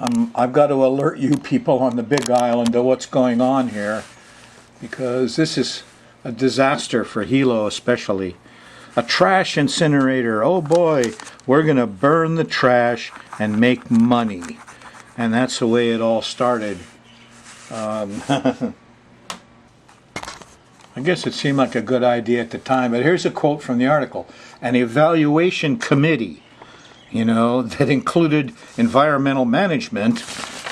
I've got to alert you people on the Big Island to what's going on here, because this is a disaster for Hilo especially. A trash incinerator. Oh boy, we're going to burn the trash and make money. And that's the way it all started. I guess it seemed like a good idea at the time, but here's a quote from the article. An evaluation committee, that included environmental management.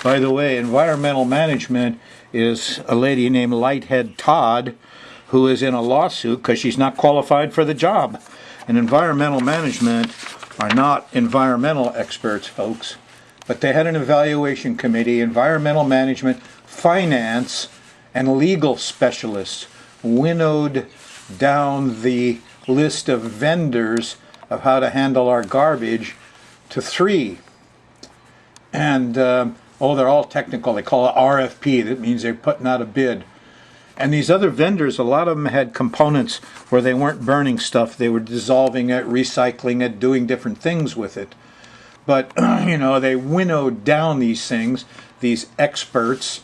By the way, environmental management is a lady named Lighthead Todd, who is in a lawsuit because she's not qualified for the job. And environmental management are not environmental experts, folks. But they had an evaluation committee, environmental management, finance, and legal specialists winnowed down the list of vendors of how to handle our garbage to 3. And, they're all technical. They call it RFP. That means they're putting out a bid. And these other vendors, a lot of them had components where they weren't burning stuff. They were dissolving it, recycling it, doing different things with it. But, they winnowed down these things, these experts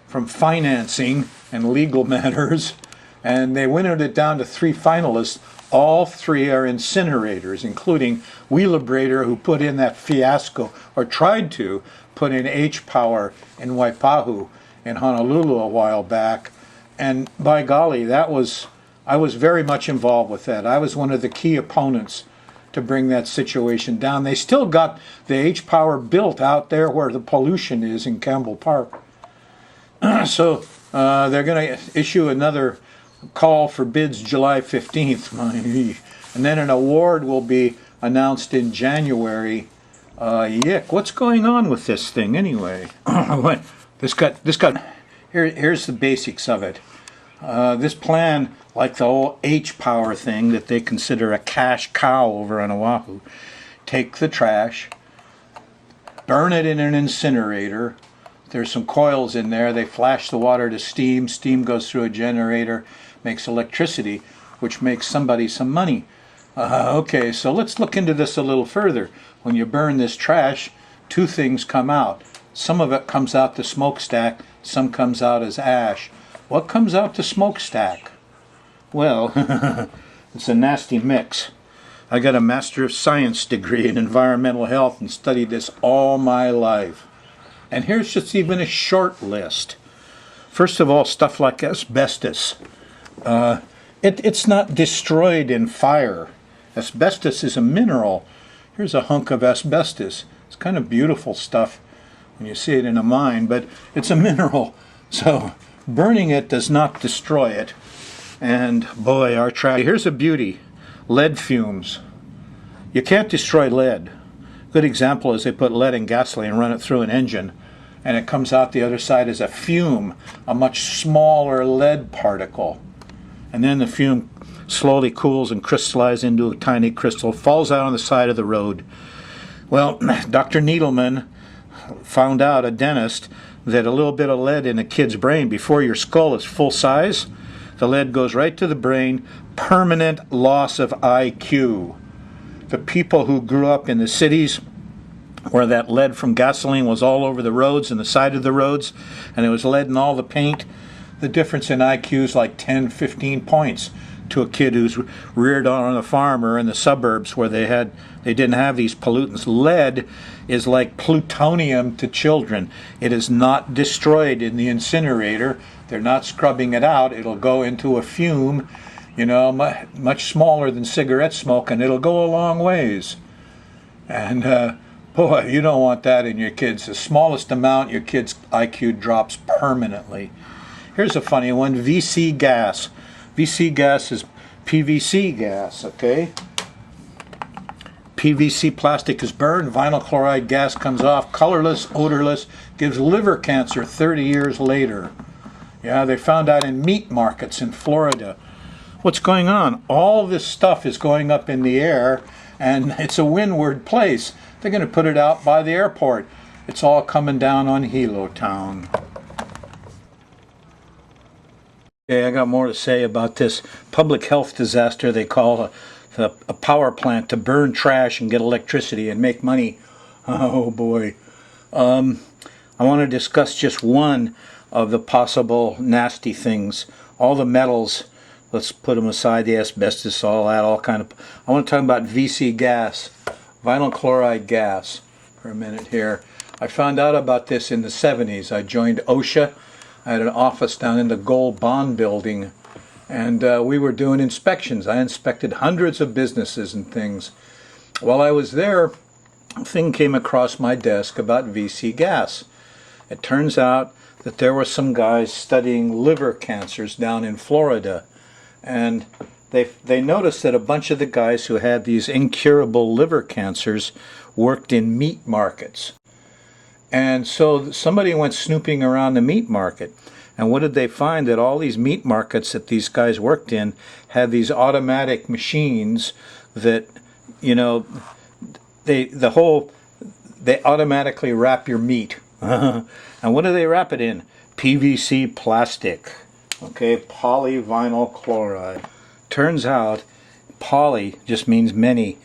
from financing and legal matters, and they winnowed it down to 3 finalists. All 3 are incinerators, including Wheelabrator, who put in that fiasco, or tried to put in H-Power in Waipahu in Honolulu a while back. And by golly, I was very much involved with that. I was one of the key opponents to bring that situation down. They still got the H-Power built out there where the pollution is in Campbell Park. So they're going to issue another call for bids July 15th. And then an award will be announced in January. What's going on with this thing anyway? Here's the basics of it. This plan, like the whole H-Power thing that they consider a cash cow over on Oahu, take the trash, burn it in an incinerator. There's some coils in there. They flash the water to steam. Steam goes through a generator, makes electricity, which makes somebody some money. Okay, so let's look into this a little further. When you burn this trash, 2 things come out. Some of it comes out the smokestack, some comes out as ash. What comes out the smokestack? Well, it's a nasty mix. I got a Master of Science degree in environmental health and studied this all my life. And here's just even a short list. First of all, stuff like asbestos. It's not destroyed in fire. Asbestos is a mineral. Here's a hunk of asbestos. It's kind of beautiful stuff when you see it in a mine, but it's a mineral. So burning it does not destroy it. And boy, our trash. Here's a beauty. Lead fumes. You can't destroy lead. Good example is they put lead in gasoline and run it through an engine, and it comes out the other side as a fume, a much smaller lead particle. And then the fume slowly cools and crystallizes into a tiny crystal, falls out on the side of the road. Well, Dr. Needleman found out, a dentist, that a little bit of lead in a kid's brain before your skull is full size, the lead goes right to the brain, permanent loss of IQ. The people who grew up in the cities where that lead from gasoline was all over the roads and the side of the roads, and there was lead in all the paint, the difference in IQ is like 10, 15 points to a kid who's reared on a farm or in the suburbs where they didn't have these pollutants. Lead is like plutonium to children. It is not destroyed in the incinerator. They're not scrubbing it out. It'll go into a fume, much smaller than cigarette smoke, and it'll go a long ways. And boy, you don't want that in your kids. The smallest amount, your kid's IQ drops permanently. Here's a funny one, VC gas. VC gas is PVC gas, okay? PVC plastic is burned, vinyl chloride gas comes off, colorless, odorless, gives liver cancer 30 years later. Yeah, they found out in meat markets in Florida. What's going on? All this stuff is going up in the air, and it's a windward place. They're going to put it out by the airport. It's all coming down on Hilo Town. Okay, I got more to say about this public health disaster they call a power plant to burn trash and get electricity and make money. Oh boy. I want to discuss just one of the possible nasty things. All the metals, let's put them aside, the asbestos, all that, all kind of. I want to talk about VC gas, vinyl chloride gas, for a minute here. I found out about this in the 70s. I joined OSHA. I had an office down in the Gold Bond building, and we were doing inspections. I inspected hundreds of businesses and things. While I was there, a thing came across my desk about VC gas. It turns out that there were some guys studying liver cancers down in Florida, and they noticed that a bunch of the guys who had these incurable liver cancers worked in meat markets. And so somebody went snooping around the meat market, and what did they find? That all these meat markets that these guys worked in had these automatic machines that, you know, they automatically wrap your meat. And what do they wrap it in? PVC plastic. Okay, polyvinyl chloride. Turns out poly just means many.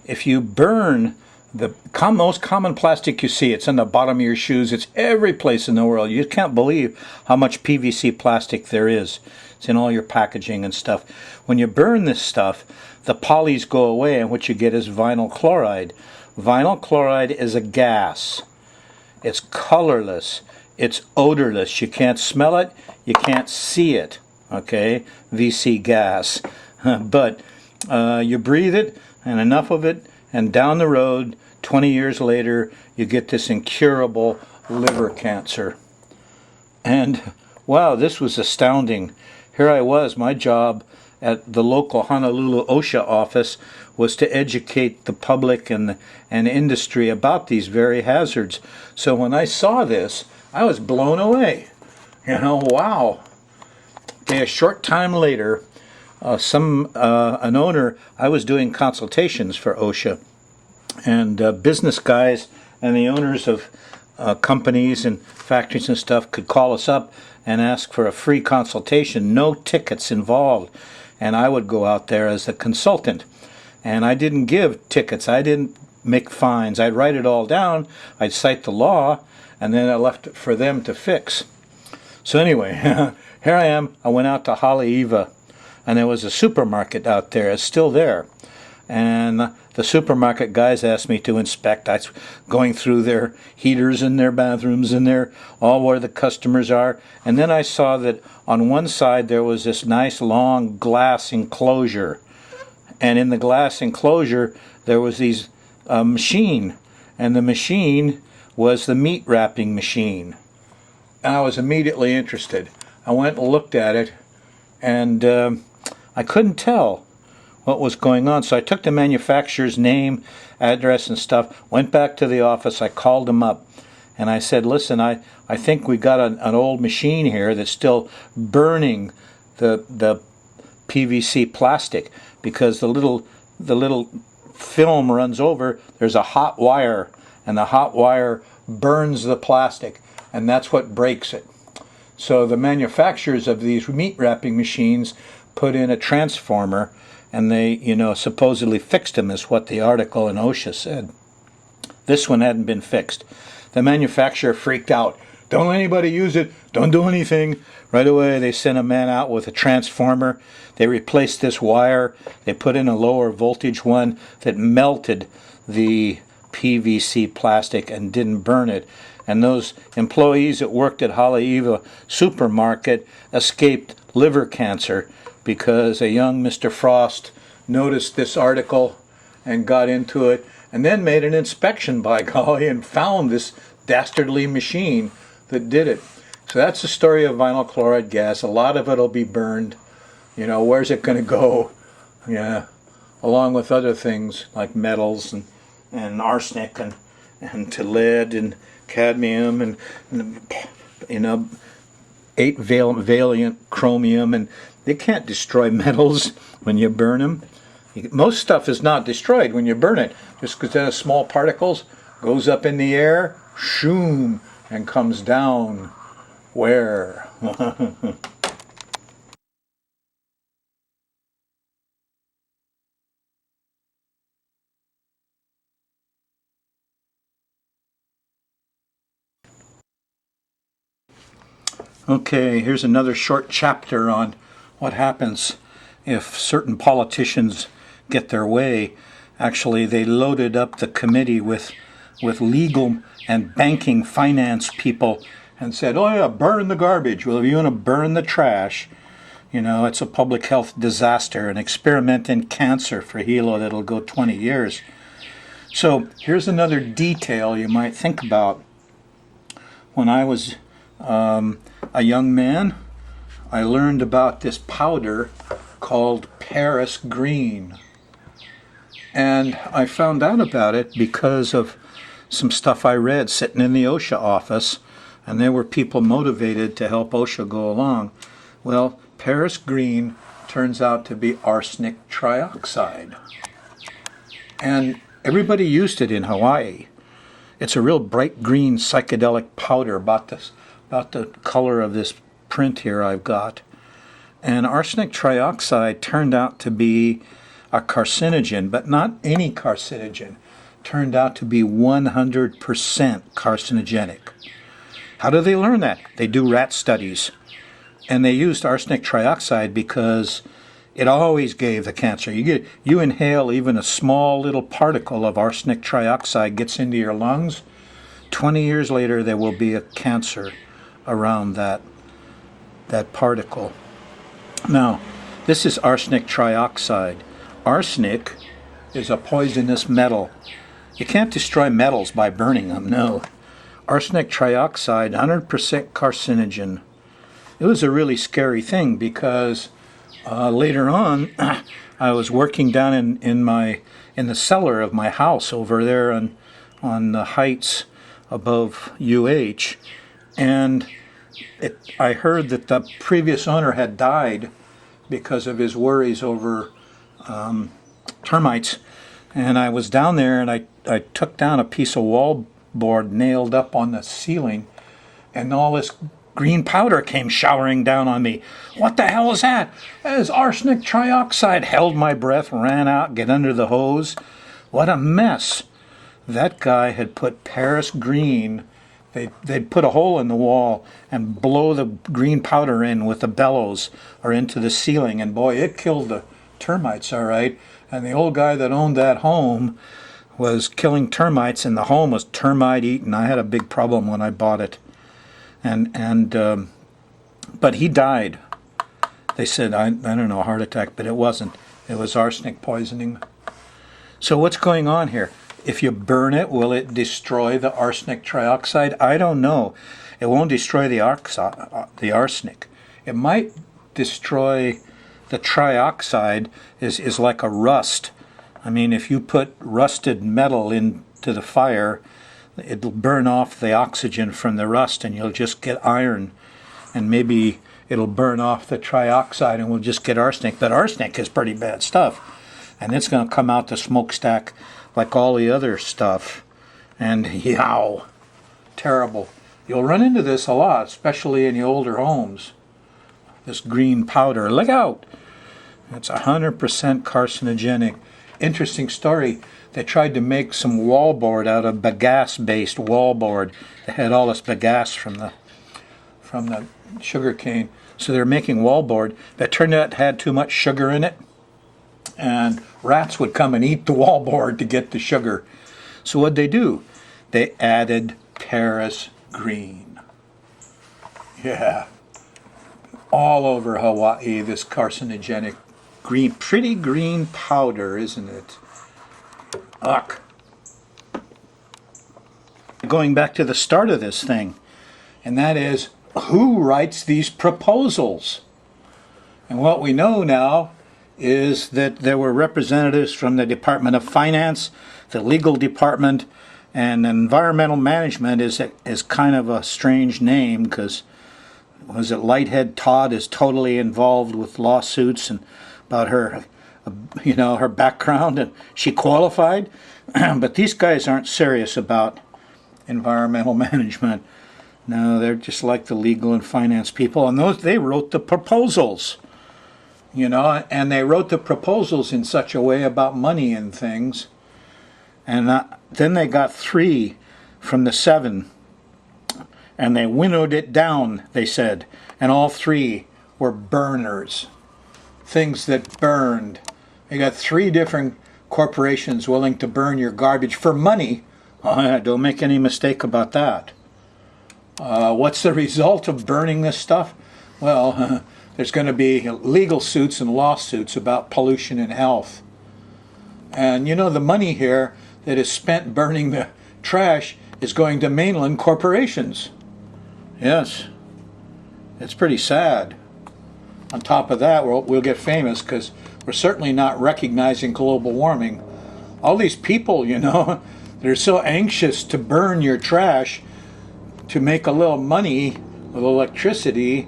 If you burn the most common plastic you see, it's on the bottom of your shoes, it's every place in the world. You can't believe how much PVC plastic there is. It's in all your packaging and stuff. When you burn this stuff, the polys go away, and what you get is vinyl chloride. Vinyl chloride is a gas. It's colorless. It's odorless. You can't smell it. You can't see it. Okay? VC gas. But you breathe it, and enough of it, and down the road, 20 years later, you get this incurable liver cancer. And wow, this was astounding. Here I was, my job at the local Honolulu OSHA office was to educate the public and industry about these very hazards. So when I saw this, I was blown away. You know, wow. Okay, a short time later, an owner, I was doing consultations for OSHA, and business guys and the owners of companies and factories and stuff could call us up and ask for a free consultation, no tickets involved. And I would go out there as a consultant. And I didn't give tickets. I didn't make fines. I'd write it all down. I'd cite the law, and then I left it for them to fix. So anyway, here I am. I went out to Haleiwa, and there was a supermarket out there. It's still there. And the supermarket guys asked me to inspect. I was going through their heaters and their bathrooms and all where the customers are. And then I saw that on one side there was this nice long glass enclosure. And in the glass enclosure there was these machine. And the machine was the meat wrapping machine. And I was immediately interested. I went and looked at it, and I couldn't tell what was going on. So I took the manufacturer's name, address, and stuff, went back to the office. I called them up, and I said, listen, I think we got an old machine here that's still burning the PVC plastic, because the little film runs over, there's a hot wire, and the hot wire burns the plastic, and that's what breaks it. So the manufacturers of these meat wrapping machines put in a transformer, and they, supposedly fixed them, is what the article in OSHA said. This one hadn't been fixed. The manufacturer freaked out. Don't let anybody use it. Don't do anything. Right away, they sent a man out with a transformer. They replaced this wire. They put in a lower voltage one that melted the PVC plastic and didn't burn it. And those employees that worked at Haleiwa supermarket escaped liver cancer because a young Mr. Frost noticed this article and got into it, and then made an inspection, by golly, and found this dastardly machine that did it. So that's the story of vinyl chloride gas. A lot of it will be burned. Where's it going to go? Yeah, along with other things like metals and arsenic and to lead and cadmium and 8-valent chromium, and they can't destroy metals when you burn them. Most stuff is not destroyed when you burn it, just because then small particles goes up in the air, shoom, and comes down where? Okay, here's another short chapter on what happens if certain politicians get their way. Actually, they loaded up the committee with legal and banking finance people and said, oh yeah, burn the garbage. Well, if you want to burn the trash, you know, it's a public health disaster, an experiment in cancer for Hilo that'll go 20 years. So here's another detail you might think about. When I was a young man, I learned about this powder called Paris green. And I found out about it because of some stuff I read sitting in the OSHA office, and there were people motivated to help OSHA go along. Well, Paris green turns out to be arsenic trioxide. And everybody used it in Hawaii. It's a real bright green psychedelic powder, about the color of this print here I've got. And arsenic trioxide turned out to be a carcinogen, but not any carcinogen. Turned out to be 100% carcinogenic. How do they learn that? They do rat studies. And they used arsenic trioxide because it always gave the cancer. You inhale even a small little particle of arsenic trioxide gets into your lungs. 20 years later, there will be a cancer around that particle. Now, this is arsenic trioxide. Arsenic is a poisonous metal. You can't destroy metals by burning them, no. Arsenic trioxide, 100% carcinogen. It was a really scary thing because later on, I was working down in the cellar of my house over there on the heights above UH, and I heard that the previous owner had died because of his worries over termites. And I was down there, and I took down a piece of wall board nailed up on the ceiling, and all this green powder came showering down on me. What the hell is that? That is arsenic trioxide. Held my breath, ran out, get under the hose. What a mess. That guy had put Paris green. They'd put a hole in the wall and blow the green powder in with the bellows or into the ceiling, and boy, it killed the termites, all right. And the old guy that owned that home was killing termites, and the home was termite eaten. I had a big problem when I bought it, but he died. They said I don't know, a heart attack, but it wasn't. It was arsenic poisoning. So what's going on here? If you burn it, will it destroy the arsenic trioxide? I don't know. It won't destroy the arsenic. It might destroy the trioxide. Is like a rust. I mean, if you put rusted metal into the fire, it'll burn off the oxygen from the rust, and you'll just get iron. And maybe it'll burn off the trioxide, and we'll just get arsenic. But arsenic is pretty bad stuff. And it's going to come out the smokestack like all the other stuff. And yow, terrible. You'll run into this a lot, especially in the older homes. This green powder, look out! It's 100% carcinogenic. Interesting story. They tried to make some wallboard out of bagasse-based wallboard. They had all this bagasse from the sugar cane. So they're making wallboard that turned out had too much sugar in it. And rats would come and eat the wallboard to get the sugar. So what'd they do? They added Paris green. Yeah. All over Hawaii, this carcinogenic green, pretty green powder, isn't it? Ugh. Going back to the start of this thing, and that is, who writes these proposals? And what we know now is that there were representatives from the Department of Finance, the legal department, and environmental management is kind of a strange name because, was it Lighthead Todd is totally involved with lawsuits and about her, her background, and she qualified. But these guys aren't serious about environmental management. No, they're just like the legal and finance people, and they wrote the proposals. And they wrote the proposals in such a way about money and things. And then they got 3 from the 7. and they winnowed it down, they said, and all three were burners, things that burned. You got three different corporations willing to burn your garbage for money. Oh, yeah, don't make any mistake about that. What's the result of burning this stuff? Well, there's going to be legal suits and lawsuits about pollution and health. And you know, the money here that is spent burning the trash is going to mainland corporations. Yes, it's pretty sad. On top of that, we'll get famous because we're certainly not recognizing global warming. All these people, you know, they're so anxious to burn your trash to make a little money with electricity.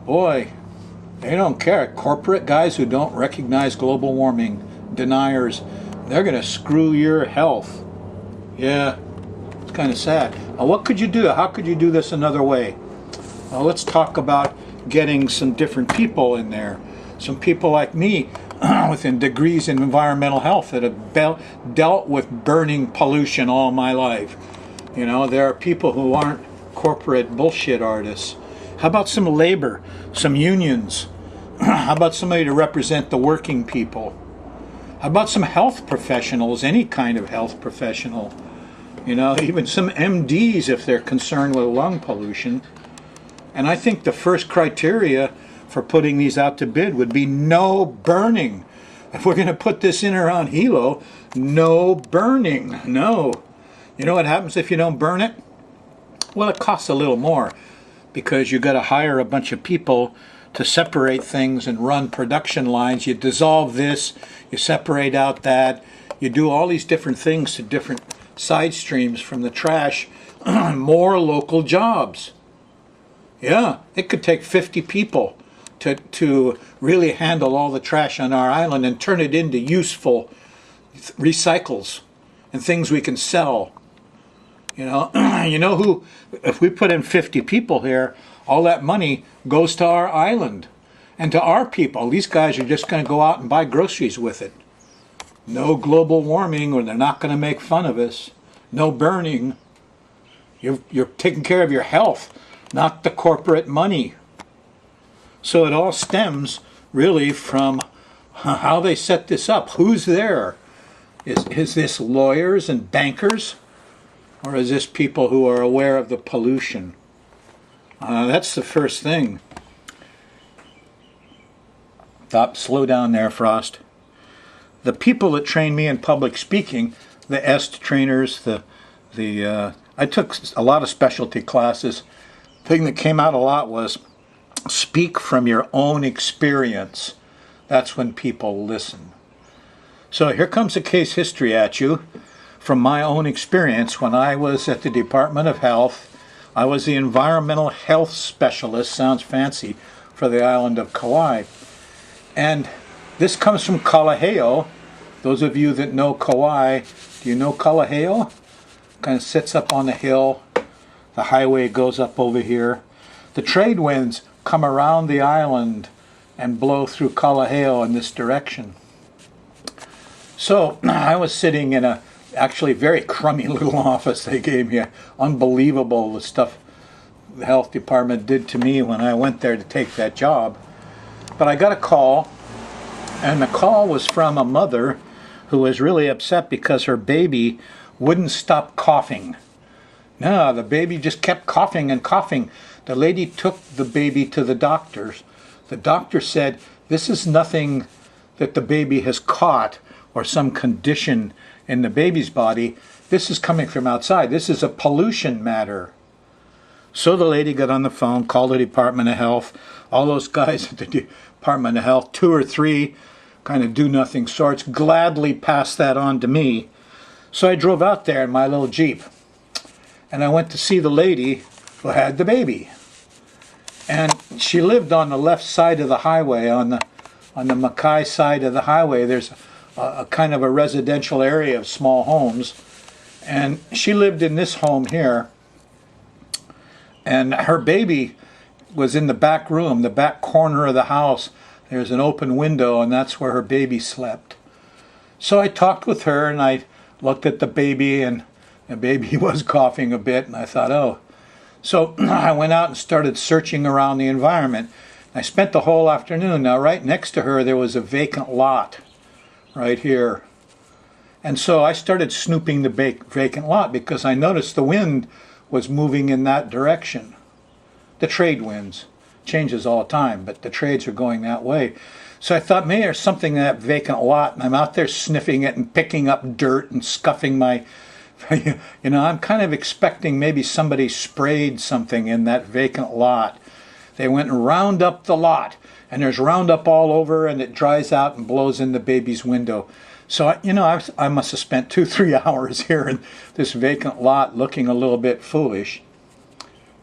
Boy, they don't care. Corporate guys who don't recognize global warming, deniers, they're going to screw your health. Yeah, it's kind of sad. Now, what could you do? How could you do this another way? Well, let's talk about getting some different people in there. Some people like me within degrees in environmental health that have dealt with burning pollution all my life. You know, there are people who aren't corporate bullshit artists. How about some labor, some unions? How about somebody to represent the working people? How about some health professionals, any kind of health professional? You know, even some MDs if they're concerned with lung pollution. And I think the first criteria for putting these out to bid would be no burning. If we're going to put this in around Hilo, no burning. No. You know what happens if you don't burn it? Well, it costs a little more because you got to hire a bunch of people to separate things and run production lines. You dissolve this, you separate out that, you do all these different things to different side streams from the trash. More local jobs. Yeah, it could take 50 people to really handle all the trash on our island and turn it into useful recycles and things we can sell. You know who, if we put in 50 people here, all that money goes to our island and to our people. These guys are just going to go out and buy groceries with it. No global warming, or they're not going to make fun of us. No burning. You're taking care of your health, not the corporate money. So it all stems really from how they set this up. Who's there? Is this lawyers and bankers? Or is this people who are aware of the pollution? That's the first thing. Slow down there, Frost. The people that trained me in public speaking, the EST trainers, I took a lot of specialty classes. The thing that came out a lot was speak from your own experience. That's when people listen. So here comes a case history at you from my own experience. When I was at the Department of Health, I was the environmental health specialist, sounds fancy, for the island of Kauai. And this comes from Kalaheo. Those of you that know Kauai, do you know Kalaheo? Kind of sits up on the hill. The highway goes up over here. The trade winds come around the island and blow through Kalaheo in this direction. So I was sitting in a actually very crummy little office they gave me. Unbelievable the stuff the health department did to me when I went there to take that job. But I got a call, and the call was from a mother who was really upset because her baby wouldn't stop coughing. No, the baby just kept coughing and coughing. The lady took the baby to the doctors. The doctor said, this is nothing that the baby has caught or some condition in the baby's body. This is coming from outside. This is a pollution matter. So the lady got on the phone, called the Department of Health. All those guys at the Department of Health, 2 or 3 kind of do-nothing sorts, gladly passed that on to me. So I drove out there in my little Jeep. And I went to see the lady who had the baby. And she lived on the left side of the highway, on the Mackay side of the highway. There's a kind of a residential area of small homes. And she lived in this home here. And her baby was in the back room, the back corner of the house. There's an open window, and that's where her baby slept. So I talked with her, and I looked at the baby, and the baby was coughing a bit, and I thought, oh, So I went out and started searching around the environment. I spent the whole afternoon. Now, right next to her, there was a vacant lot right here. And so I started snooping the vacant lot because I noticed the wind was moving in that direction. The trade winds. Changes all the time, but the trades are going that way. So I thought, maybe there's something in that vacant lot, and I'm out there sniffing it and picking up dirt and scuffing my, I'm kind of expecting maybe somebody sprayed something in that vacant lot. They went and round up the lot, and there's Roundup all over, and it dries out and blows in the baby's window. So, I must have spent 2-3 hours here in this vacant lot looking a little bit foolish.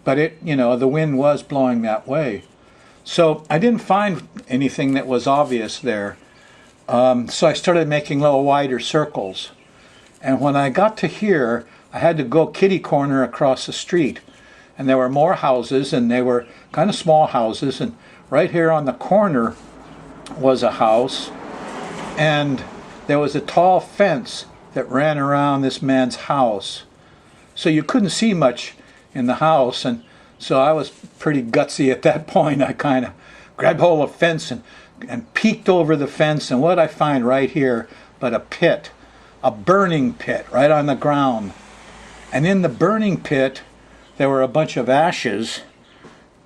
But the wind was blowing that way. So I didn't find anything that was obvious there. So I started making little wider circles. And when I got to here, I had to go kitty corner across the street. And there were more houses, and they were kind of small houses. And right here on the corner was a house. And there was a tall fence that ran around this man's house. So you couldn't see much in the house, and so I was pretty gutsy at that point. I kind of grabbed hold of the fence and peeked over the fence, and what I find right here but a pit, a burning pit right on the ground. And in the burning pit there were a bunch of ashes,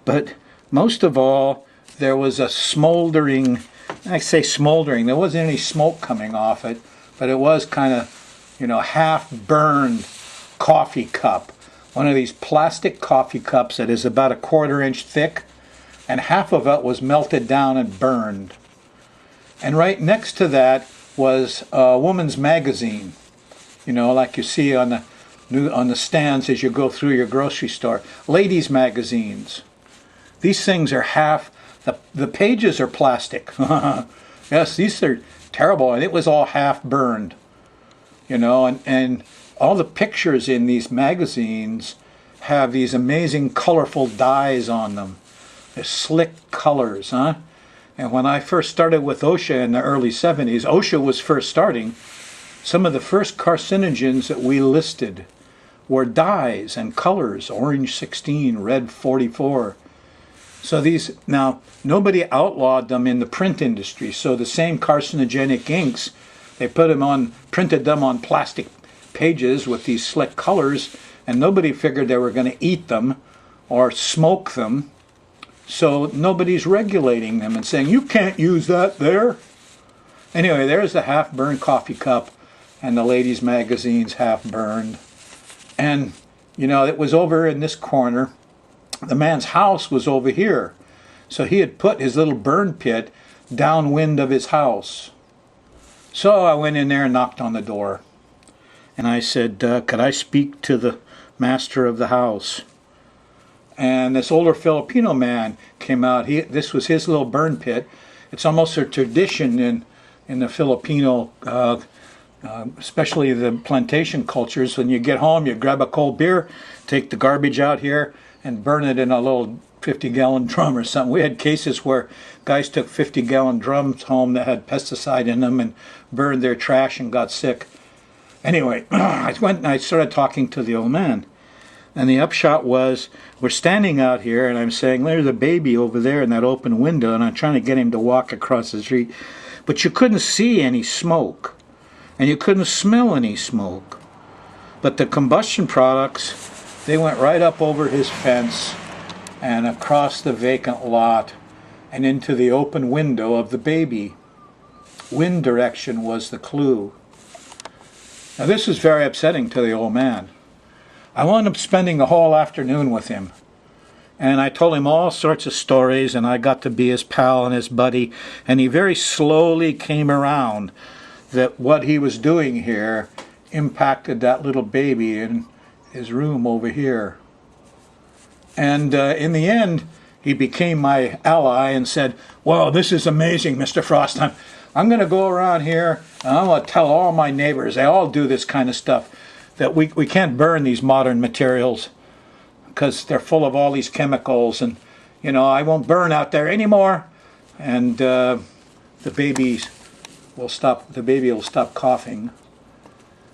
but most of all there was a smoldering, I say smoldering, there wasn't any smoke coming off it, but it was kind of, half burned coffee cup. One of these plastic coffee cups that is about a 1/4 inch thick, and half of it was melted down and burned. And right next to that was a woman's magazine, like you see on the stands as you go through your grocery store. Ladies' magazines. These things are half, the pages are plastic. Yes, these are terrible, and it was all half burned, and all the pictures in these magazines have these amazing colorful dyes on them. They're slick colors, huh? And when I first started with OSHA in the early 70s, OSHA was first starting. Some of the first carcinogens that we listed were dyes and colors, orange 16, red 44. So now nobody outlawed them in the print industry. So the same carcinogenic inks, they printed them on plastic pages with these slick colors, and nobody figured they were going to eat them or smoke them. So nobody's regulating them and saying, you can't use that there. Anyway, there's the half-burned coffee cup and the ladies' magazines half-burned. And, it was over in this corner. The man's house was over here. So he had put his little burn pit downwind of his house. So I went in there and knocked on the door. And I said, could I speak to the master of the house? And this older Filipino man came out. This was his little burn pit. It's almost a tradition in the Filipino, especially the plantation cultures. When you get home, you grab a cold beer, take the garbage out here, and burn it in a little 50-gallon drum or something. We had cases where guys took 50-gallon drums home that had pesticide in them and burned their trash and got sick. Anyway, I went and I started talking to the old man. And the upshot was, we're standing out here, and I'm saying, there's a baby over there in that open window, and I'm trying to get him to walk across the street. But you couldn't see any smoke, and you couldn't smell any smoke. But the combustion products, they went right up over his fence and across the vacant lot and into the open window of the baby. Wind direction was the clue. Now this was very upsetting to the old man. I wound up spending the whole afternoon with him. And I told him all sorts of stories, and I got to be his pal and his buddy. And he very slowly came around that what he was doing here impacted that little baby in his room over here. And in the end, he became my ally and said, well, this is amazing, Mr. Frost. I'm going to go around here, and I'm going to tell all my neighbors, they all do this kind of stuff, that we can't burn these modern materials because they're full of all these chemicals, and I won't burn out there anymore, and the baby will stop coughing.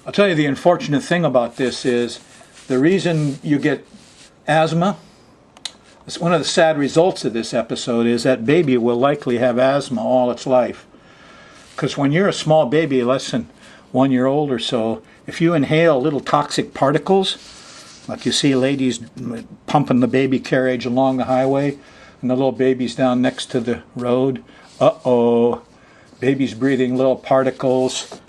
I'll tell you, the unfortunate thing about this is the reason you get Asthma. One of the sad results of this episode is that baby will likely have asthma all its life. Because when you're a small baby, less than 1 year old or so, if you inhale little toxic particles, like you see ladies pumping the baby carriage along the highway, and the little baby's down next to the road, uh-oh, baby's breathing little particles.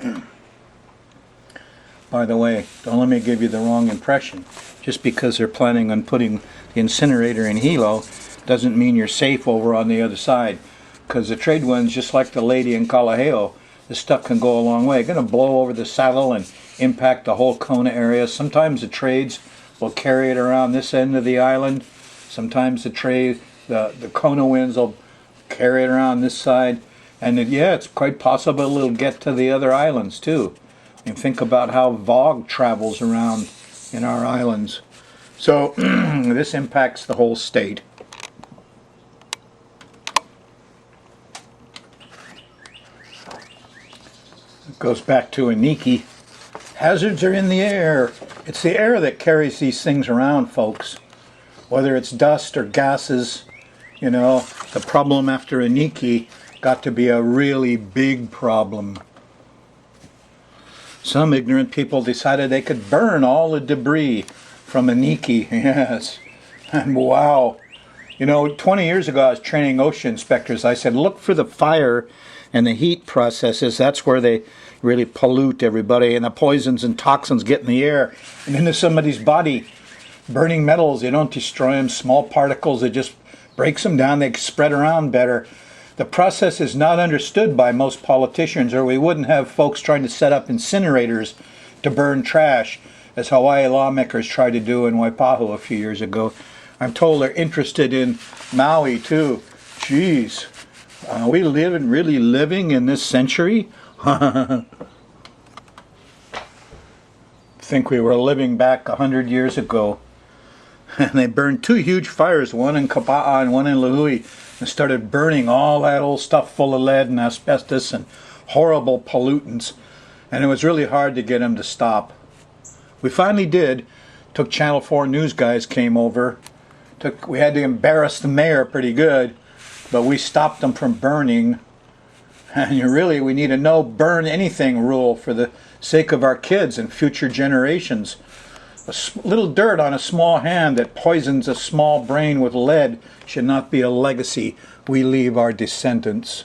By the way, don't let me give you the wrong impression. Just because they're planning on putting the incinerator in Hilo doesn't mean you're safe over on the other side. Because the trade winds, just like the lady in Kalaheo, this stuff can go a long way. It's going to blow over the saddle and impact the whole Kona area. Sometimes the trades will carry it around this end of the island. Sometimes the Kona winds will carry it around this side. And it's quite possible it'll get to the other islands too. And think about how Vogue travels around in our islands. So this impacts the whole state. It goes back to Aniki. Hazards are in the air. It's the air that carries these things around, folks. Whether it's dust or gases, the problem after Aniki got to be a really big problem. Some ignorant people decided they could burn all the debris from Aniki, yes. And wow. 20 years ago I was training ocean inspectors. I said, look for the fire and the heat processes. That's where they really pollute everybody, and the poisons and toxins get in the air and into somebody's body. Burning metals, they don't destroy them. Small particles, it just breaks them down. They spread around better. The process is not understood by most politicians, or we wouldn't have folks trying to set up incinerators to burn trash, as Hawaii lawmakers tried to do in Waipahu a few years ago. I'm told they're interested in Maui too. Jeez, are we really living in this century? Think we were living back 100 years ago. And they burned 2 huge fires, one in Kapa'a and one in Lahui, and started burning all that old stuff full of lead and asbestos and horrible pollutants. And it was really hard to get them to stop. We finally did. Took Channel 4 news guys came over. We had to embarrass the mayor pretty good, but we stopped them from burning. And we need a no burn anything rule for the sake of our kids and future generations. A little dirt on a small hand that poisons a small brain with lead should not be a legacy we leave our descendants.